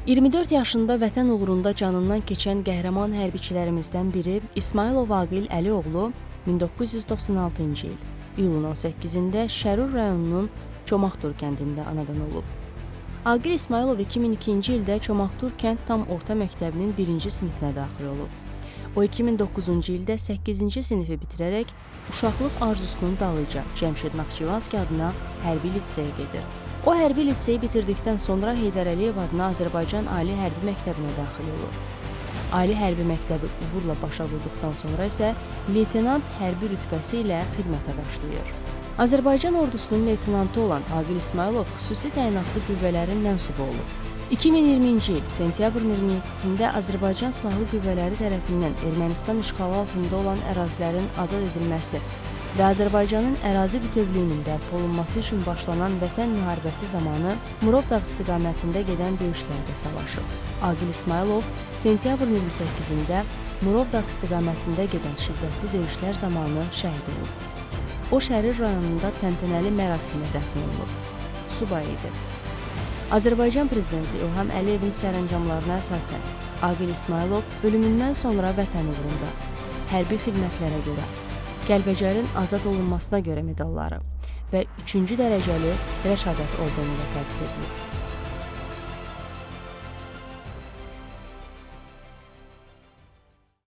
24 yaşında vətən uğrunda canından keçən qəhrəman hərbiçilərimizdən biri İsmailov Aqil Əlioğlu 1996-cı il iyulun 18-də Şərur rayonunun Çomaqtur kəndində anadan olub. Aqil İsmailov 2002-ci ildə Çomaqtur kənd tam orta məktəbinin 1-ci sinifinə daxil olub. O 2009-cu ildə 8-ci sinifi bitirərək uşaqlıq arzusunun dalıca Cəmşid Naxçıvanski adına hərbi liseyə gedir. O hərbi liseyi bitirdikdən sonra Heydər Əliyev adına Azərbaycan Ali Hərbi Məktəbinə daxil olur. Ali Hərbi Məktəbi uğurla başa vurduqdan sonra isə leytenant hərbi rütbəsi ilə xidmətə başlayır. Azərbaycan ordusunun leytenantı olan Aqil İsmailov xüsusi təyinatlı qüvvələrin mənsubu olub. 2020-ci il sentyabrın 27-sində Azərbaycan Silahlı Qüvvələri tərəfindən Ermənistan işğalı altında olan ərazilərin azad edilməsi və Azərbaycanın ərazi bütövlüyünün bərpa olunması üçün başlanan Vətən müharibəsi zamanı Murov Dağ istiqamətində gedən döyüşlərdə savaşıb. Aqil İsmailov sentyabrın 28-də Murov Dağ istiqamətində gedən şiddətli döyüşlər zamanı şəhid olub. O, Şərir rayonunda təntənəli mərasimlə dəfn olunub. Subay idi. Azərbaycan Prezidenti İlham Əliyevin sərəncamlarına əsasən Aqil İsmailov ölümündən sonra vətən uğrunda, hərbi xidmətlərə görə, Kəlbəcərin azad olunmasına görə medalları və 3-cü dərəcəli Rəşadət ordeni ilə təltif edilib.